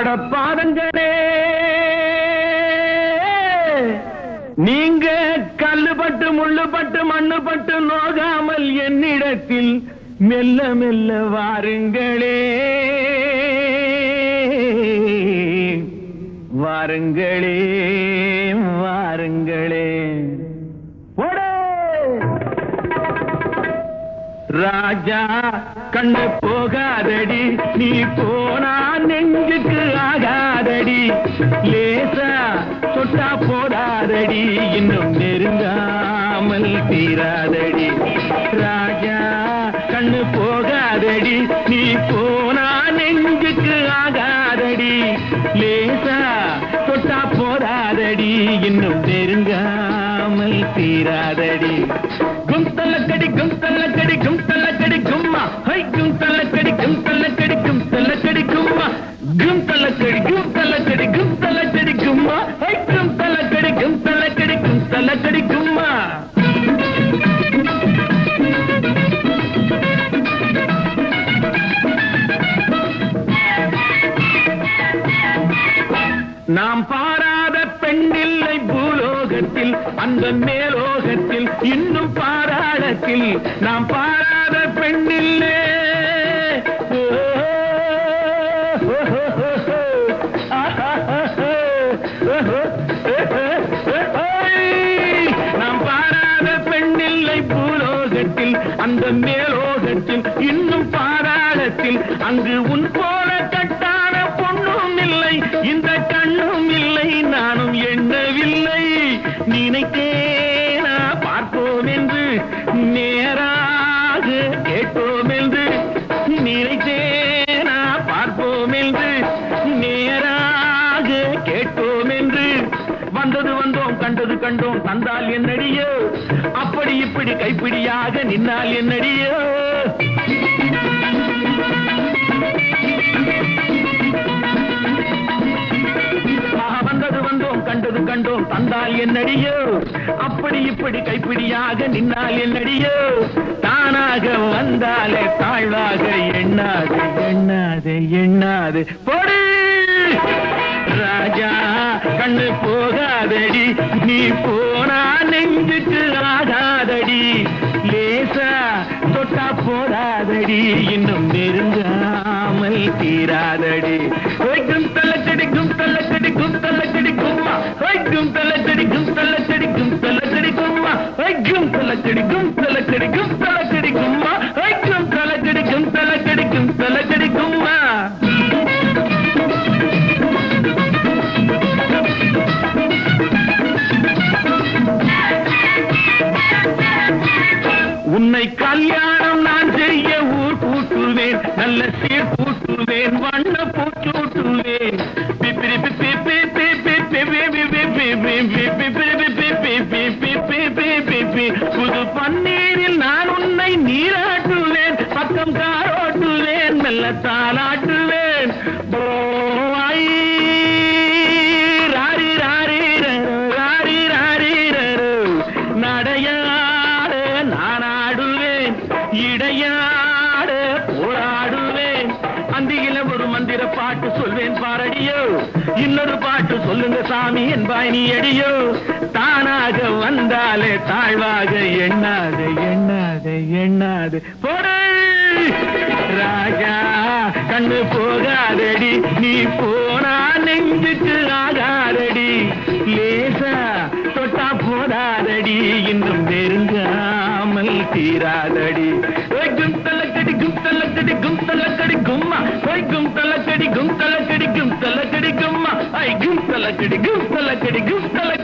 அடப்பாதங்களே, நீங்க கல்லுபட்டு முள்ளுபட்டு மண்ணுபட்டு நோகாமல் என்னிடத்தில் மெல்ல மெல்ல வாருங்களே, வாருங்களே, வாருங்களே. ராஜா கண்ணு போகாதடி, நீ போனா நெஞ்சுக்கு ஆகாதடி, லேசா தொட்டா போடாதடி, இன்னும் நெருங்காமல் தீராதடி. ராஜா கண்ணு போகாதடி, நீ போனா நெஞ்சுக்கு ஆகாதடி, லேசா தொட்டா போடாதடி, இன்னும் நெருங்காமல் தீராதடி. கும்தல்லக்கடி கும்தல்லக்கடி கும்தல்லக்கடி கும்மா, ஹை கும்தல்லக்கடி கும்தல்லக்கடி கும்தல்லக்கடி கும்மா, கும்தல்லக்கடி கும்தல்லக்கடி கும்தல்லக்கடி கும்மா, ஹை கும்தல்லக்கடி கும்தல்லக்கடி கும்தல்லக்கடி கும்மா. நாம் பாராத பெண்ணில்லை பூலோகத்தில், அந்த மேலோகத்தில் இன்னும் பாராளத்தில் நாம் பாராத பெண்ணில்லை. நாம் பாராத பெண்ணில்லை பூலோகத்தில், அந்த மேலோகத்தில் இன்னும் பாராளத்தில், அங்கு உன் போல கட்டான பொண்ணும் இல்லை, இந்த கண்ணும் இல்லை, நானும் எண்ணவில்லை. நினைத்தேனா பார்ப்போம் என்று, நேராக கேட்போம் என்று, நினைத்தேனா பார்ப்போம் என்று, நேராக கேட்போம் என்று, வந்தது வந்தோம் கண்டது கண்டோம் தந்தால் என்னடியோ, அப்படி இப்படி கைப்பிடியாக நின்னால் என்னடியோ. வந்தது வந்தோம் கண்டது கண்டோம் தந்தால் என்னடியோ, அப்படி இப்படி கைப்பிடியாக நின்னால் என்னடியோ. தானாக வந்தாலே தாழ்வாக எண்ணாது எண்ணாது எண்ணாது போடு. ராஜா கண்ணு போகாதடி, நீ போனா நெஞ்சுக்கு ஆகாதடி, லேசா தொட்டா போடாதடி, இன்னும் நெருங்காமல் தீராதடி. கும் தல்லக்கடி கும் தல்லக்கடி கும் தல்லக்கடி கும்மா, கும் தல்லக்கடி கும் தல்லக்கடி கும் தல்லக்கடி கும்மா, கும் தல்லக்கடி கும் தல்லக்கடி கும் தல்லக்கடி கும்மா, கும் தல்லக்கடி கும் தல்லக்கடி கும் தல்லக்கடி கும்மா. உன்னை கல்யாணம் நான் செய்ய ஊர் கூட்டுவேன், நல்ல சீர் கூட்டுவேன், வண்ண பூச்சூட்டுவேன். புது பன்னீரில் நான் உன்னை நீராட்டுவேன், பக்கம் காரோட்டுவேன், மெல்ல தாளாட்டுவேன். ராரி ராரி ராரி ராரி நடையாட நான் ஆடுவேன், இடையாட போராடுவேன். அந்தியில ஒரு மந்திர பாட்டு சொல்வேன் பாரடியோ, இன்னொரு பாட்டு சொல்லுங்க சாமி என்பாய் நீ அடியோ. தானாக வந்தாலே தாழ்வாக எண்ணாது எண்ணாது எண்ணாது போடு. ராஜா கண்ணு போகாதடி, நீ போனா நெஞ்சுக்கு ஆகாதடி, லேசா தொட்டா போடாதடி, இன்னும் நெருங்காமல் தீராதடி. கும் தல்லக்கடி கும் தல்லக்கடி கும் தல்லக்கடி கும்மா, கும் தல்லக்கடி கும் தல்லக்கடி கும் தல்லக்கடி கும்மா, கும் தல்லக்கடி கும் தல்லக்கடி கும் தல்லக்கடி